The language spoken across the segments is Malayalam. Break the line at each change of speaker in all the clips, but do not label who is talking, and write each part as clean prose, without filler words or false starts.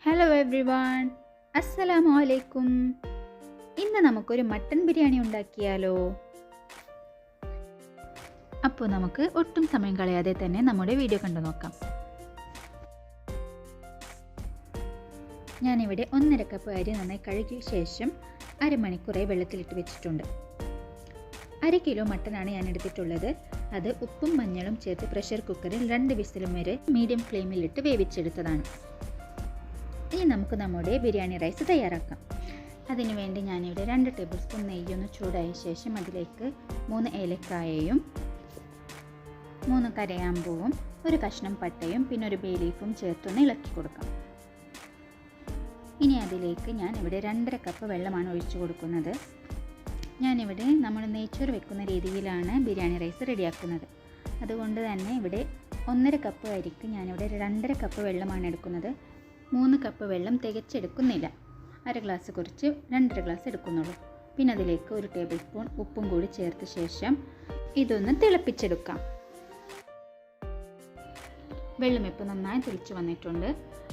ഹലോ എവ്രിവൺ, അസ്സലാമു അലൈക്കും. ഇന്ന് നമുക്കൊരു മട്ടൻ ബിരിയാണി ഉണ്ടാക്കിയാലോ? അപ്പോൾ നമുക്ക് ഒട്ടും സമയം കളയാതെ തന്നെ നമ്മുടെ വീഡിയോ കണ്ടു നോക്കാം. ഞാനിവിടെ 1.5 കപ്പ് അരി നന്നായി കഴുകിയ ശേഷം അരമണിക്കൂറായി വെള്ളത്തിലിട്ട് വെച്ചിട്ടുണ്ട്. 1/2 കിലോ മട്ടനാണ് ഞാൻ എടുത്തിട്ടുള്ളത്. അത് ഉപ്പും മഞ്ഞളും ചേർത്ത് പ്രഷർ കുക്കറിൽ 2 വിസിലും വരെ മീഡിയം ഫ്ലെയിമിലിട്ട് വേവിച്ചെടുത്തതാണ്. ഇനി നമുക്ക് നമ്മുടെ ബിരിയാണി റൈസ് തയ്യാറാക്കാം. അതിനുവേണ്ടി ഞാനിവിടെ 2 ടേബിൾ സ്പൂൺ നെയ്യൊന്ന് ചൂടായ ശേഷം അതിലേക്ക് 3 ഏലക്കായയും 3 കരയാമ്പൂവും 1 കഷ്ണം പട്ടയും പിന്നെ 1 ബേ ലീഫും ചേർത്തൊന്ന് ഇളക്കി കൊടുക്കാം. ഇനി അതിലേക്ക് ഞാനിവിടെ 2.5 കപ്പ് വെള്ളമാണ് ഒഴിച്ചു കൊടുക്കുന്നത്. ഞാനിവിടെ നമ്മൾ നെയ്ച്ചോറ് വെക്കുന്ന രീതിയിലാണ് ബിരിയാണി റൈസ് റെഡിയാക്കുന്നത്. അതുകൊണ്ട് തന്നെ ഇവിടെ 1.5 കപ്പ് അരിക്ക് ഞാനിവിടെ 2.5 കപ്പ് വെള്ളമാണ് എടുക്കുന്നത്. 3 കപ്പ് വെള്ളം തികച്ചെടുക്കുന്നില്ല. 1/2 ഗ്ലാസ് കുറച്ച് 2.5 ഗ്ലാസ് എടുക്കുന്നുള്ളൂ. പിന്നെ അതിലേക്ക് 1 ടേബിൾ സ്പൂൺ ഉപ്പും കൂടി ചേർത്ത ശേഷം ഇതൊന്ന് തിളപ്പിച്ചെടുക്കാം. വെള്ളം ഇപ്പോൾ നന്നായി തിളച്ച് വന്നിട്ടുണ്ട്.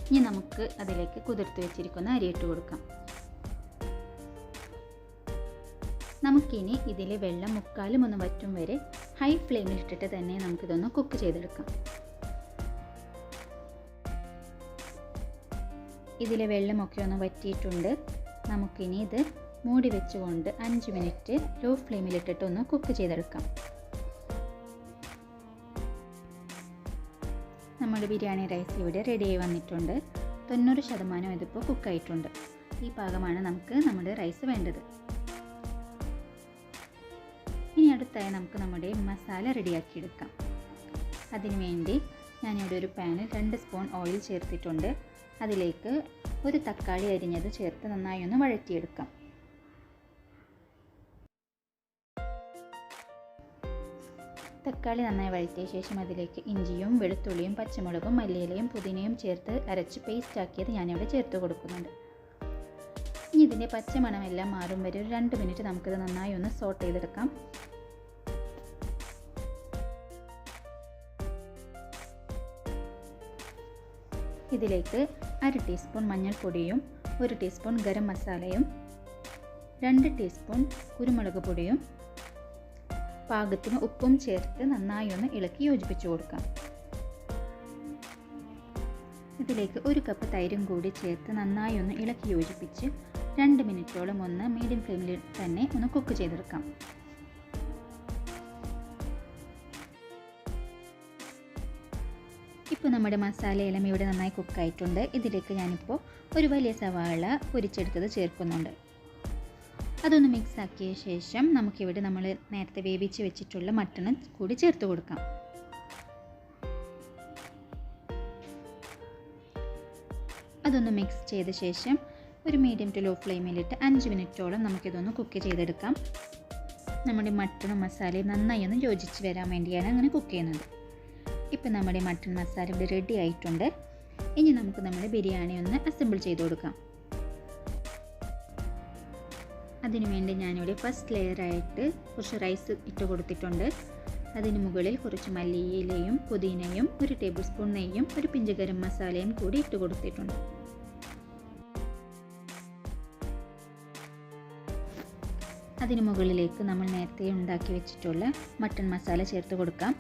ഇനി നമുക്ക് അതിലേക്ക് കുതിർത്ത് വെച്ചിരിക്കുന്ന അരി ഇട്ട് കൊടുക്കാം. നമുക്കിനി ഇതിലെ വെള്ളം മുക്കാലും ഒന്ന് വറ്റും വരെ ഹൈ ഫ്ലെയിമിൽ ഇട്ടിട്ട് തന്നെ നമുക്കിതൊന്ന് കുക്ക് ചെയ്തെടുക്കാം. ഇതിലെ വെള്ളമൊക്കെ ഒന്ന് വറ്റിയിട്ടുണ്ട്. നമുക്കിനി ഇത് മൂടി വെച്ചുകൊണ്ട് 5 മിനിറ്റ് ലോ ഫ്ലെയിമിലിട്ടിട്ട് ഒന്ന് കുക്ക് ചെയ്തെടുക്കാം. നമ്മുടെ ബിരിയാണി റൈസ് ഇവിടെ റെഡിയായി വന്നിട്ടുണ്ട്. 90% ഇതിപ്പോൾ കുക്കായിട്ടുണ്ട്. ഈ പാകമാണ് നമുക്ക് നമ്മുടെ റൈസ് വേണ്ടത്. ഇനി അടുത്തായി നമുക്ക് നമ്മുടെ മസാല റെഡിയാക്കിയെടുക്കാം. അതിനുവേണ്ടി ഞാനിവിടെ ഒരു പാനിൽ 2 സ്പൂൺ ഓയിൽ ചേർത്തിട്ടുണ്ട്. അതിലേക്ക് 1 തക്കാളി അരിഞ്ഞത് ചേർത്ത് നന്നായി ഒന്ന് വഴറ്റിയെടുക്കാം. തക്കാളി നന്നായി വഴറ്റിയ ശേഷം അതിലേക്ക് ഇഞ്ചിയും വെളുത്തുള്ളിയും പച്ചമുളകും മല്ലിയിലയും പുതിനയും ചേർത്ത് അരച്ച് പേസ്റ്റ് ആക്കിയത് ഞാനിവിടെ ചേർത്ത് കൊടുക്കുന്നുണ്ട്. ഇനി ഇതിൻ്റെ പച്ചമണമെല്ലാം മാറും വരെ ഒരു 2 മിനിറ്റ് നമുക്കിത് നന്നായി ഒന്ന് സോട്ട് ചെയ്തെടുക്കാം. ഇതിലേക്ക് 1/2 ടീസ്പൂൺ മഞ്ഞൾപ്പൊടിയും 1 ടീസ്പൂൺ ഗരം മസാലയും 2 ടീസ്പൂൺ കുരുമുളക് പൊടിയും പാകത്തിന് ഉപ്പും ചേർത്ത് നന്നായി ഒന്ന് ഇളക്കി യോജിപ്പിച്ചു കൊടുക്കാം. ഇതിലേക്ക് 1 കപ്പ് തൈരും കൂടി ചേർത്ത് നന്നായി ഒന്ന് ഇളക്കി യോജിപ്പിച്ച് 2 മിനിറ്റോളം ഒന്ന് മീഡിയം ഫ്ലെയിമിൽ തന്നെ ഒന്ന് കുക്ക് ചെയ്തെടുക്കാം. ഇപ്പോൾ നമ്മുടെ മസാലയെല്ലാം ഇവിടെ നന്നായി കുക്കായിട്ടുണ്ട്. ഇതിലേക്ക് ഞാനിപ്പോൾ ഒരു വലിയ സവാള പൊരിച്ചെടുത്തത് ചേർക്കുന്നുണ്ട്. അതൊന്ന് മിക്സ് ആക്കിയ ശേഷം നമുക്കിവിടെ നമ്മൾ നേരത്തെ വേവിച്ച് വെച്ചിട്ടുള്ള മട്ടൺ കൂടി ചേർത്ത് കൊടുക്കാം. അതൊന്ന് മിക്സ് ചെയ്ത ശേഷം ഒരു മീഡിയം ടു ലോ ഫ്ലെയിമിലിട്ട് 5 മിനിറ്റോളം നമുക്കിതൊന്ന് കുക്ക് ചെയ്തെടുക്കാം. നമ്മുടെ മട്ടണും മസാലയും നന്നായി ഒന്ന് യോജിച്ച് വരാൻ വേണ്ടിയാണ് അങ്ങനെ കുക്ക് ചെയ്യുന്നത്. ഇപ്പം നമ്മുടെ മട്ടൺ മസാല ഇവിടെ റെഡി ആയിട്ടുണ്ട്. ഇനി നമുക്ക് നമ്മുടെ ബിരിയാണി ഒന്ന് അസംബിൾ ചെയ്ത് കൊടുക്കാം. അതിനുവേണ്ടി ഞാനിവിടെ ഫസ്റ്റ് ലെയറായിട്ട് കുറച്ച് റൈസ് ഇട്ട് കൊടുത്തിട്ടുണ്ട്. അതിന് മുകളിൽ കുറച്ച് മല്ലിയിലയും പുതിനയും 1 ടേബിൾ സ്പൂൺ നെയ്യും 1 പിഞ്ച് ഗരം മസാലയും കൂടി ഇട്ട് കൊടുത്തിട്ടുണ്ട്. അതിന് മുകളിലേക്ക് നമ്മൾ നേരത്തെ ഉണ്ടാക്കി വെച്ചിട്ടുള്ള മട്ടൺ മസാല ചേർത്ത് കൊടുക്കാം.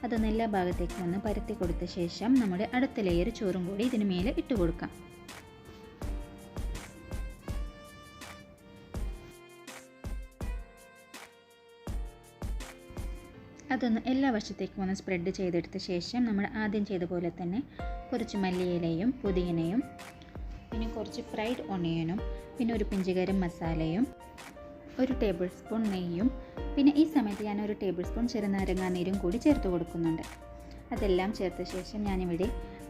അതൊന്ന് എല്ലാ ഭാഗത്തേക്കും ഒന്ന് പരത്തി കൊടുത്ത ശേഷം നമ്മുടെ അടുത്ത ലെയർ ചോറും കൂടി ഇതിന് മേലെ ഇട്ട് കൊടുക്കാം. അതൊന്ന് എല്ലാ വശത്തേക്കും ഒന്ന് സ്പ്രെഡ് ചെയ്തെടുത്ത ശേഷം നമ്മൾ ആദ്യം ചെയ്ത പോലെ തന്നെ കുറച്ച് മല്ലിയിലയും പുതിനയും പിന്നെ കുറച്ച് ഫ്രൈഡ് ഓണിയനും പിന്നെ 1 പിഞ്ച് ഗരം മസാലയും 1 ടേബിൾ സ്പൂൺ നെയ്യും പിന്നെ ഈ സമയത്ത് ഞാൻ 1 ടേബിൾ സ്പൂൺ ചെറുനാരങ്ങാ നീരും കൂടി ചേർത്ത് കൊടുക്കുന്നുണ്ട്. അതെല്ലാം ചേർത്ത ശേഷം ഞാനിവിടെ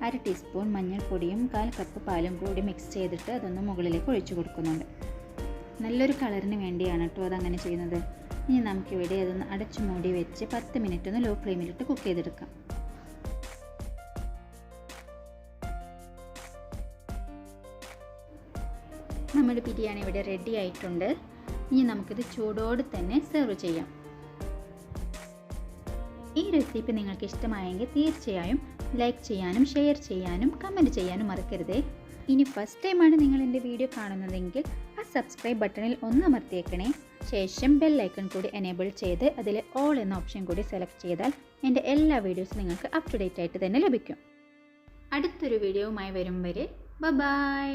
1/2 ടീസ്പൂൺ മഞ്ഞൾപ്പൊടിയും 1/4 കപ്പ് പാലും കൂടി മിക്സ് ചെയ്തിട്ട് അതൊന്ന് മുകളിലേക്ക് ഒഴിച്ചു കൊടുക്കുന്നുണ്ട്. നല്ലൊരു കളറിന് വേണ്ടിയാണ് കേട്ടോ അതങ്ങനെ ചെയ്യുന്നത്. ഇനി നമുക്കിവിടെ അതൊന്ന് അടച്ചു മൂടി വെച്ച് 10 മിനിറ്റ് ഒന്ന് ലോ ഫ്ലെയിമിലിട്ട് കുക്ക് ചെയ്തെടുക്കാം. നമ്മുടെ ബിരിയാണി ഇവിടെ റെഡി ആയിട്ടുണ്ട്. ഇനി നമുക്കിത് ചൂടോടെ തന്നെ സെർവ് ചെയ്യാം. ഈ റെസിപ്പി നിങ്ങൾക്ക് ഇഷ്ടമായെങ്കിൽ തീർച്ചയായും ലൈക്ക് ചെയ്യാനും ഷെയർ ചെയ്യാനും കമൻറ്റ് ചെയ്യാനും മറക്കരുതേ. ഇനി ഫസ്റ്റ് ടൈമാണ് നിങ്ങൾ എൻ്റെ വീഡിയോ കാണുന്നതെങ്കിൽ ആ സബ്സ്ക്രൈബ് ബട്ടണിൽ ഒന്ന് അമർത്തിയേക്കണേ. ശേഷം ബെൽ ഐക്കൺ കൂടി എനേബിൾ ചെയ്ത് അതിൽ ഓൾ എന്ന ഓപ്ഷൻ കൂടി സെലക്ട് ചെയ്താൽ എൻ്റെ എല്ലാ വീഡിയോസും നിങ്ങൾക്ക് അപ് ടു ഡേറ്റ് ആയിട്ട് തന്നെ ലഭിക്കും. അടുത്തൊരു വീഡിയോവുമായി വരും വരെ ബൈ.